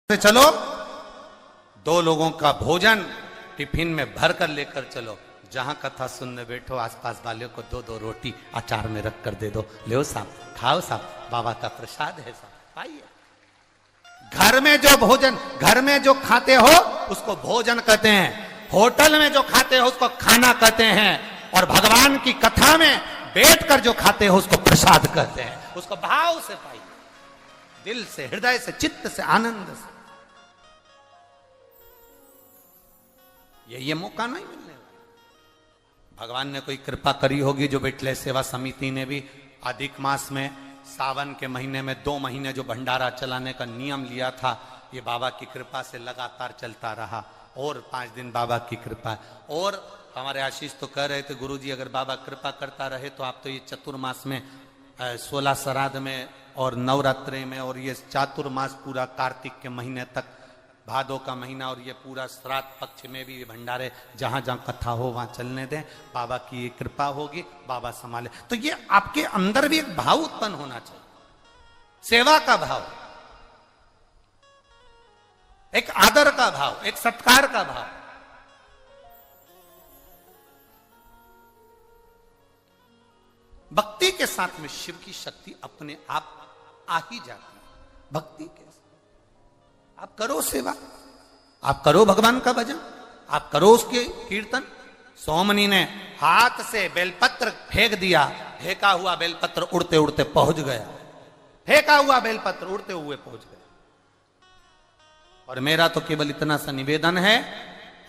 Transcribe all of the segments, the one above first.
से चलो, दो लोगों का भोजन टिफिन में भर कर लेकर चलो। जहां कथा सुनने बैठो आसपास वाले को दो दो रोटी अचार में रख कर दे दो। ले साहब, खाओ साहब, बाबा का प्रसाद है साहब, आइए। घर में जो भोजन, घर में जो खाते हो उसको भोजन कहते हैं, होटल में जो खाते हो उसको खाना कहते हैं, और भगवान की कथा में बैठकर जो खाते हो उसको प्रसाद कहते हैं। उसको भाव से पाइए, दिल से, हृदय से, चित्त से, आनंद से। ये मौका नहीं मिलने वाला। भगवान ने कोई कृपा करी होगी, जो बैठले सेवा समिति ने भी अधिक मास में सावन के महीने में 2 महीने जो भंडारा चलाने का नियम लिया था, ये बाबा की कृपा से लगातार चलता रहा। और 5 दिन बाबा की कृपा। और हमारे आशीष तो कह रहे थे, गुरुजी अगर बाबा कृपा करता रहे तो आप तो ये चतुर्मास में 16 श्राद्ध में और नवरात्रि में और ये चातुर्मास पूरा कार्तिक के महीने तक, भादो का महीना और ये पूरा श्राद्ध पक्ष में भी भंडारे जहां जहां कथा हो वहां चलने दें। बाबा की ये कृपा होगी, बाबा संभाले। तो ये आपके अंदर भी एक भाव उत्पन्न होना चाहिए, सेवा का भाव, एक आदर का भाव, एक सत्कार का भाव। भक्ति के साथ में शिव की शक्ति अपने आप आ ही जाती है। भक्ति के आप करो सेवा, आप करो भगवान का भजन, आप करो उसके कीर्तन। सोमनी ने हाथ से बेलपत्र फेंक दिया, फेंका हुआ बेलपत्र उड़ते उड़ते पहुंच गया, फेंका हुआ बेलपत्र उड़ते हुए पहुंच गया। और मेरा तो केवल इतना सा निवेदन है,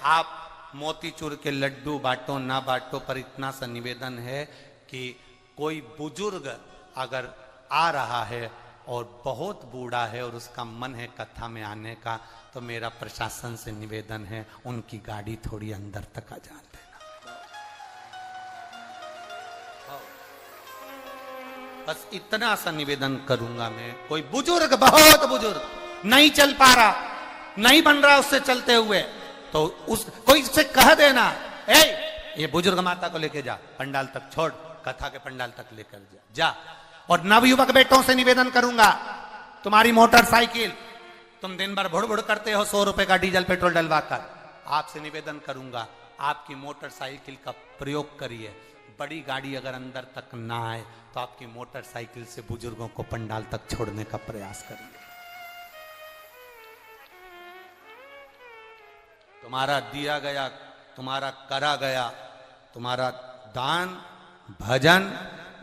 आप मोतीचूर के लड्डू बांटो ना बांटो, पर इतना सा निवेदन है कि कोई बुजुर्ग अगर आ रहा है और बहुत बूढ़ा है और उसका मन है कथा में आने का, तो मेरा प्रशासन से निवेदन है उनकी गाड़ी थोड़ी अंदर तक आ जाने देना। बस इतना सा निवेदन करूंगा मैं। कोई बुजुर्ग, बहुत बुजुर्ग नहीं चल पा रहा, नहीं बन रहा उससे चलते हुए, तो उस कोई से कह देना, ये बुजुर्ग माता को लेके जा, पंडाल तक छोड़, कथा के पंडाल तक लेकर जा। और नवयुवक बेटों से निवेदन करूंगा, तुम्हारी मोटरसाइकिल, तुम दिन भर भुड़ भुड़ करते हो 100 रुपए का डीजल पेट्रोल डलवाकर, आपसे निवेदन करूंगा आपकी मोटरसाइकिल का प्रयोग करिए। बड़ी गाड़ी अगर अंदर तक ना आए तो आपकी मोटरसाइकिल से बुजुर्गों को पंडाल तक छोड़ने का प्रयास करिए। तुम्हारा दिया गया, तुम्हारा करा गया, तुम्हारा दान, भजन,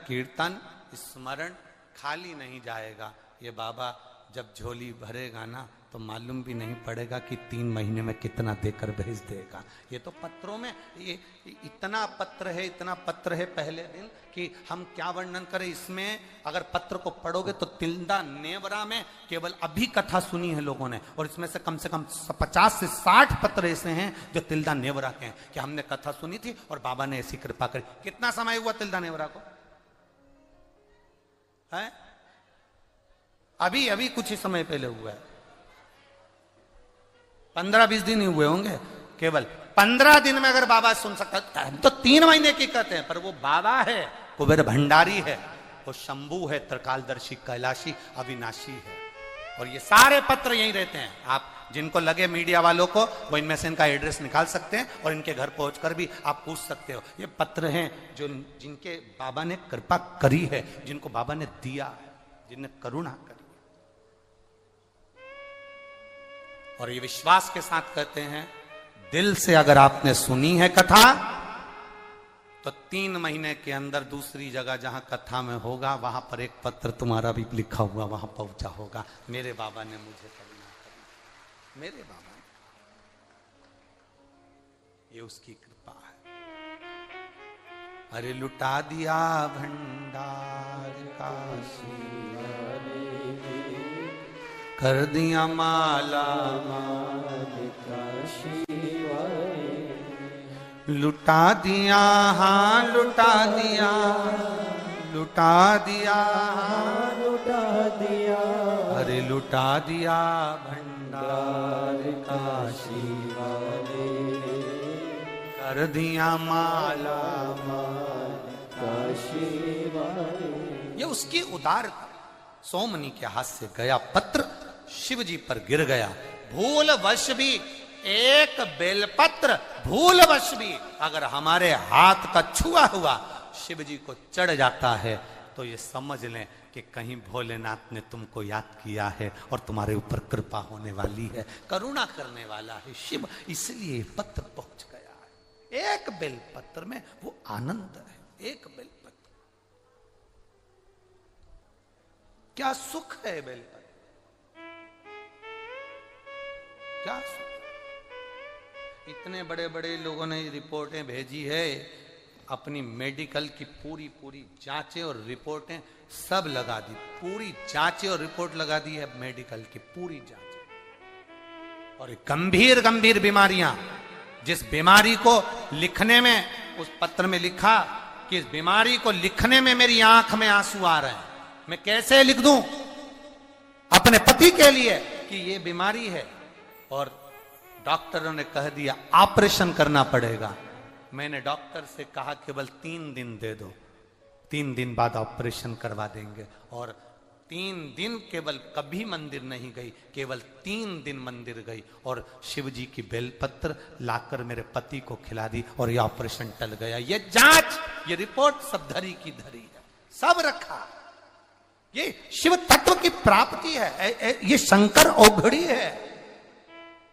कीर्तन, स्मरण खाली नहीं जाएगा। ये बाबा जब झोली भरेगा ना तो मालूम भी नहीं पड़ेगा कि 3 महीने में कितना देकर भेज देगा। ये तो पत्रों में, ये इतना पत्र है, इतना पत्र है पहले दिन कि हम क्या वर्णन करें। इसमें अगर पत्र को पढ़ोगे तो तिल्दा नेवरा में केवल अभी कथा सुनी है लोगों ने, और इसमें से कम 50 से 60 पत्र ऐसे हैं जो तिल्दा नेवरा के हैं कि हमने कथा सुनी थी और बाबा ने ऐसी कृपा करी। कितना समय हुआ तिल्दा नेवरा को? है अभी कुछ ही समय पहले हुआ है, 15-20 दिन ही हुए होंगे। केवल 15 दिन में अगर बाबा सुन सकता है, तो 3 महीने की कहते हैं, पर वो बाबा है, कुबेर भंडारी है, वो शंभू है, त्रिकालदर्शी, कैलाशी, अविनाशी है। और ये सारे पत्र यहीं रहते हैं। आप जिनको लगे मीडिया वालों को, वो इनमें से इनका एड्रेस निकाल सकते हैं और इनके घर पहुंचकर भी आप पूछ सकते हो। ये पत्र हैं जो जिनके बाबा ने कृपा करी है, जिनको बाबा ने दिया है, जिनने करुणा करी। और ये विश्वास के साथ कहते हैं, दिल से अगर आपने सुनी है कथा तो 3 महीने के अंदर दूसरी जगह जहां कथा में होगा वहां पर एक पत्र तुम्हारा भी लिखा हुआ वहां पहुंचा होगा। मेरे बाबा ने मुझे करुणा करी, मेरे बाबा ने, ये उसकी कृपा है। अरे लुटा दिया भंडार काशी, कर दिया माला माल काशी, लुटा दिया, हाँ लुटा दिया, लुटा दिया, हाँ लुटा दिया, अरे लुटा दिया भंडार काशी वाले, कर दिया माला माल काशी वाले। ये उसकी उदार सोमनी के हाथ से गया पत्र शिव जी पर गिर गया। भूलवश भी एक बेलपत्र भूलवश भी अगर हमारे हाथ का छुआ हुआ शिव जी को चढ़ जाता है तो ये समझ लें कि कहीं भोलेनाथ ने तुमको याद किया है और तुम्हारे ऊपर कृपा होने वाली है, करुणा करने वाला है शिव, इसलिए ये पत्र पहुंच गया है। एक बेलपत्र में वो आनंद है, एक बेलपत्र, क्या सुख है बेलपत्र, क्या सुख। इतने बड़े बड़े लोगों ने रिपोर्टें भेजी है, अपनी मेडिकल की पूरी पूरी जांचें और रिपोर्टें सब लगा दी, पूरी जांचें और रिपोर्ट लगा दी है मेडिकल की पूरी जांच। और गंभीर गंभीर बीमारियां, जिस बीमारी को लिखने में, उस पत्र में लिखा कि इस बीमारी को लिखने में मेरी आंख में आंसू आ रहे हैं, मैं कैसे लिख दूं अपने पति के लिए कि ये बीमारी है, और डॉक्टरों ने कह दिया ऑपरेशन करना पड़ेगा। मैंने डॉक्टर से कहा केवल 3 दिन दे दो, 3 दिन बाद ऑपरेशन करवा देंगे। और 3 दिन केवल कभी मंदिर नहीं गई, केवल 3 दिन मंदिर गई और शिव जी की बेलपत्र लाकर मेरे पति को खिला दी और ये ऑपरेशन टल गया। ये जांच, ये रिपोर्ट सब धरी की धरी है, सब रखा। ये शिव तत्व की प्राप्ति है, ये शंकर औघड़ी है।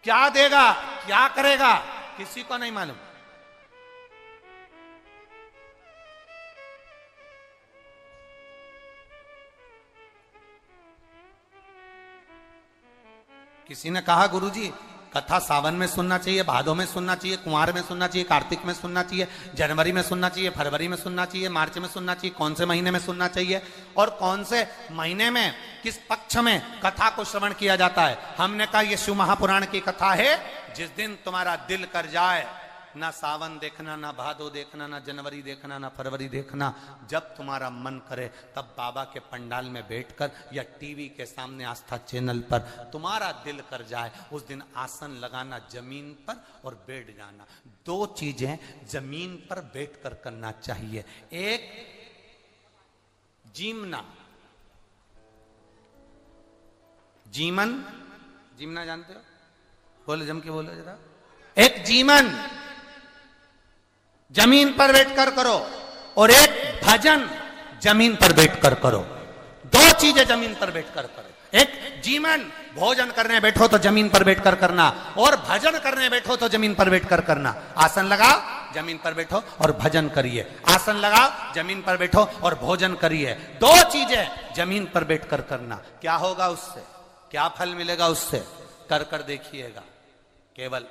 क्या देगा, क्या करेगा, किसी को नहीं मालूम। किसी ने कहा गुरुजी कथा सावन में सुनना चाहिए, भादों में सुनना चाहिए, कुंवार में सुनना चाहिए, कार्तिक में सुनना चाहिए, जनवरी में सुनना चाहिए, फरवरी में सुनना चाहिए, मार्च में सुनना चाहिए, कौन से महीने में सुनना चाहिए और कौन से महीने में किस पक्ष में कथा को श्रवण किया जाता है। हमने कहा यह शिव महापुराण की कथा है, जिस दिन तुम्हारा दिल कर जाए, ना सावन देखना, ना भादो देखना, ना जनवरी देखना, ना फरवरी देखना, जब तुम्हारा मन करे तब बाबा के पंडाल में बैठकर या टीवी के सामने आस्था चैनल पर तुम्हारा दिल कर जाए, उस दिन आसन लगाना जमीन पर और बैठ जाना। 2 चीजें जमीन पर बैठकर करना चाहिए। एक जीमना, जीमना जानते हो, बोलो जम के बोलो जरा। एक जीमन जमीन पर बैठकर करो और एक भजन जमीन पर बैठकर करो। 2 चीजें जमीन पर बैठकर करो। एक जीवन, भोजन करने बैठो तो जमीन पर बैठकर करना, और भजन करने बैठो तो जमीन पर बैठकर करना। आसन लगाओ, जमीन पर बैठो और भजन करिए, आसन लगाओ, जमीन पर बैठो और भोजन करिए। 2 चीजें जमीन पर बैठकर करना। क्या होगा उससे, क्या फल मिलेगा उससे, कर कर देखिएगा। केवल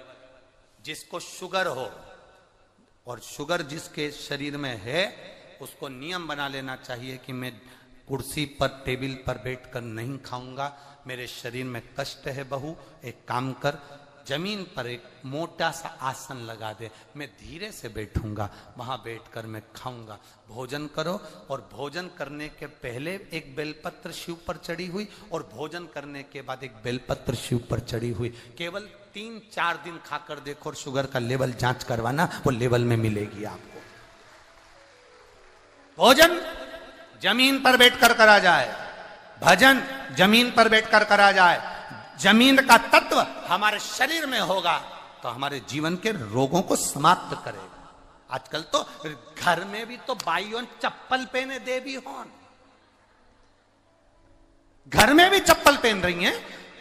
जिसको शुगर हो, और शुगर जिसके शरीर में है, उसको नियम बना लेना चाहिए कि मैं कुर्सी पर टेबल पर बैठकर नहीं खाऊंगा, मेरे शरीर में कष्ट है बहू, एक काम कर, जमीन पर एक मोटा सा आसन लगा दे, मैं धीरे से बैठूंगा, वहां बैठकर मैं खाऊंगा। भोजन करो, और भोजन करने के पहले एक बेलपत्र शिव पर चढ़ी हुई और भोजन करने के बाद एक बेलपत्र शिव पर चढ़ी हुई। केवल 3-4 दिन खाकर देखो और शुगर का लेवल जांच करवाना, वो लेवल में मिलेगी आपको। भोजन जमीन पर बैठकर करा जाए, भजन जमीन पर बैठकर करा जाए, जमीन का तत्व हमारे शरीर में होगा तो हमारे जीवन के रोगों को समाप्त करेगा। आजकल तो घर में भी तो बाइयों चप्पल पहने देवी होन, घर में भी चप्पल पहन रही हैं,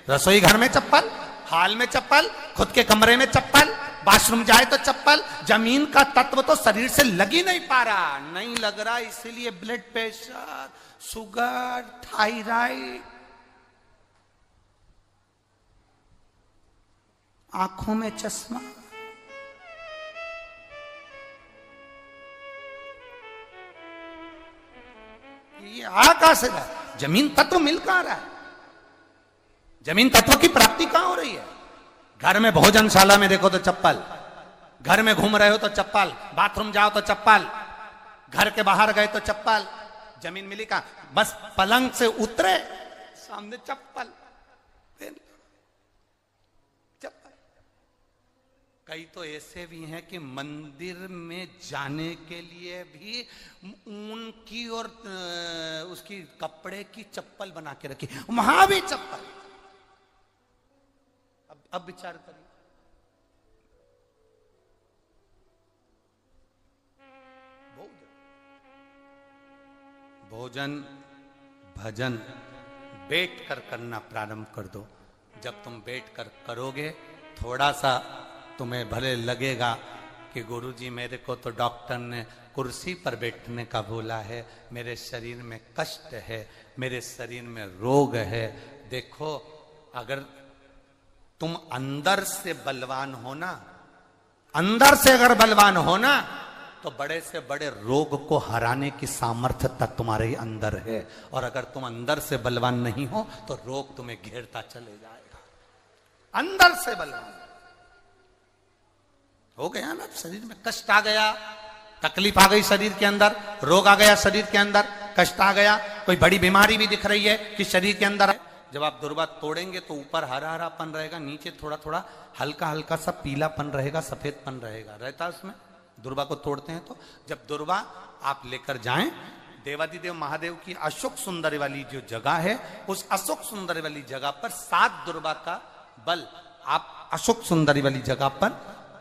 रसोई घर में चप्पल, हाल में चप्पल, खुद के कमरे में चप्पल, बाथरूम जाए तो चप्पल। जमीन का तत्व तो शरीर से लग ही नहीं पा रहा, नहीं लग रहा, इसीलिए ब्लड प्रेशर, शुगर, थायराइड, आंखों में चश्मा। ये आकाश है, जमीन तत्व मिल कहां रहा है, जमीन तत्व की प्राप्ति कहां हो रही है। घर में भोजनशाला में देखो तो चप्पल, घर में घूम रहे हो तो चप्पल, बाथरूम जाओ तो चप्पल, घर के बाहर गए तो चप्पल, जमीन मिली कहां, बस पलंग से उतरे सामने चप्पल। कई तो ऐसे भी हैं कि मंदिर में जाने के लिए भी ऊन की और उसकी कपड़े की चप्पल बना के रखी, वहां भी चप्पल। अब विचार करिए, भोजन भजन बैठ कर करना प्रारंभ कर दो। जब तुम बैठ कर करोगे, थोड़ा सा तुम्हें भले लगेगा कि गुरुजी मेरे को तो डॉक्टर ने कुर्सी पर बैठने का बोला है, मेरे शरीर में कष्ट है, मेरे शरीर में रोग है। देखो, अगर तुम अंदर से बलवान हो ना, अंदर से अगर बलवान हो ना, तो बड़े से बड़े रोग को हराने की सामर्थ्यता तुम्हारे अंदर है। और अगर तुम अंदर से बलवान नहीं हो तो रोग तुम्हें घेरता चले जाएगा। अंदर से बलवान हो गया ना, शरीर में कष्ट आ गया, तकलीफ आ गई शरीर के अंदर, रोग आ गया शरीर के अंदर, कष्ट आ गया, कोई बड़ी बीमारी भी दिख रही है कि शरीर के अंदर है। जब आप दुर्वा तोड़ेंगे तो ऊपर हरा हरापन रहेगा, नीचे थोड़ा थोड़ा हल्का हल्का सा पीलापन रहेगा, सफेदपन रहेगा, रहता है उसमें। दुर्वा को तोड़ते हैं तो जब दुर्वा आप लेकर जाएं, देवादिदेव महादेव की अशोक सुंदरी वाली जो जगह है, उस अशोक सुंदरी वाली जगह पर 7 दुर्वा का बल आप अशोक सुंदरी वाली जगह पर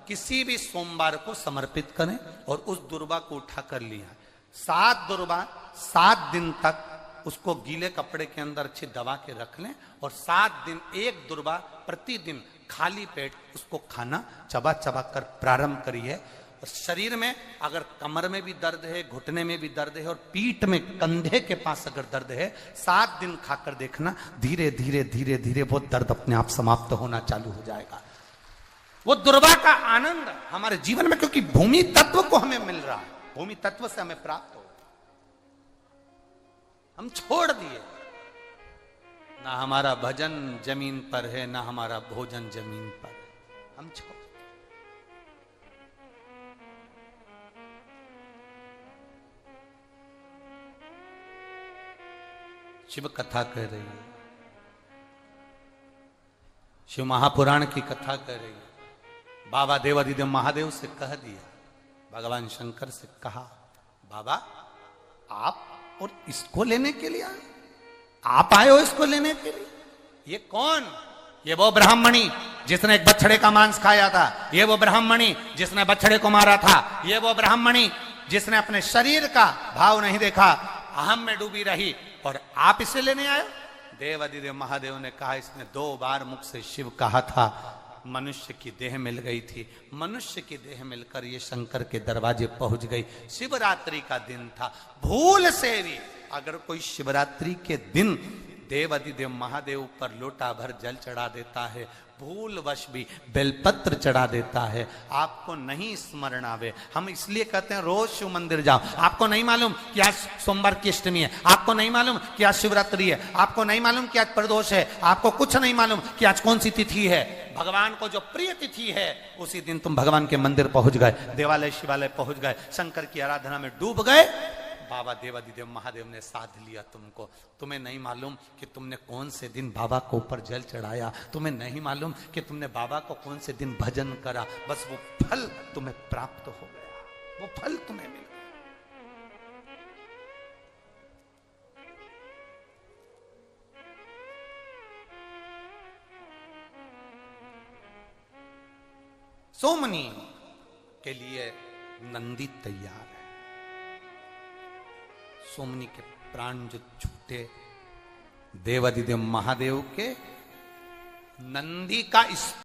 किसी भी सोमवार को समर्पित करें और उस दुर्वा को उठा कर लिया। 7 दुर्वा 7 दिन तक उसको गीले कपड़े के अंदर अच्छी दबा के रख लें और 7 दिन एक दुर्वा प्रतिदिन खाली पेट उसको खाना चबा चबा कर प्रारंभ करिए। और शरीर में अगर कमर में भी दर्द है, घुटने में भी दर्द है और पीठ में कंधे के पास अगर दर्द है, 7 दिन खाकर देखना, धीरे धीरे धीरे धीरे वो दर्द अपने आप समाप्त होना चालू हो जाएगा। वो दुर्वा का आनंद हमारे जीवन में, क्योंकि भूमि तत्व को हमें मिल रहा है, भूमि तत्व से हमें प्राप्त हो, हम छोड़ दिए। ना हमारा भजन जमीन पर है, ना हमारा भोजन जमीन पर है, हम छोड़। शिव कथा कह रही है, शिव महापुराण की कथा कह रही है। बाबा देवादिदेव महादेव से कह दिया, भगवान शंकर से कहा, बाबा आप और इसको लेने के लिए आए, आप आए हो इसको लेने के लिए? ये कौन? ये वो ब्राह्मणी जिसने एक बछड़े का मांस खाया था, ये वो ब्राह्मणी जिसने बछड़े को मारा था, ये वो ब्राह्मणी जिसने अपने शरीर का भाव नहीं देखा, अहम में डूबी रही, और आप इसे लेने आए? देवादिदेव महादेव ने कहा, इसने 2 बार मुख से शिव कहा था, मनुष्य की देह मिल गई थी, मनुष्य की देह मिलकर ये शंकर के दरवाजे पहुंच गई। शिवरात्रि का दिन था, भूल से भी अगर कोई शिवरात्रि के दिन देवादिदेव महादेव पर लोटा भर जल चढ़ा देता है, भूल वश भी बेलपत्र चढ़ा देता है, आपको नहीं स्मरण आवे। हम इसलिए कहते हैं रोज शिव मंदिर जाओ। आपको नहीं मालूम कि आज सोमवार की अष्टमी है, आपको नहीं मालूम कि आज शिवरात्रि है, आपको नहीं मालूम कि आज प्रदोष है, आपको कुछ नहीं मालूम कि आज कौन सी तिथि है। भगवान को जो प्रिय तिथि है उसी दिन तुम भगवान के मंदिर पहुंच गए, देवालय शिवालय पहुंच गए, शंकर की आराधना में डूब गए। बाबा देवादिदेव महादेव ने साध लिया तुमको। तुम्हें नहीं मालूम कि तुमने कौन से दिन बाबा को ऊपर जल चढ़ाया, तुम्हें नहीं मालूम कि तुमने बाबा को कौन से दिन भजन करा, बस वो फल तुम्हें प्राप्त हो गया, वो फल तुम्हें मिल गया। सोमनी के लिए नंदी तैयार है। सोमनी के प्राण जो छूटे देवादिदेव महादेव के, नंदी का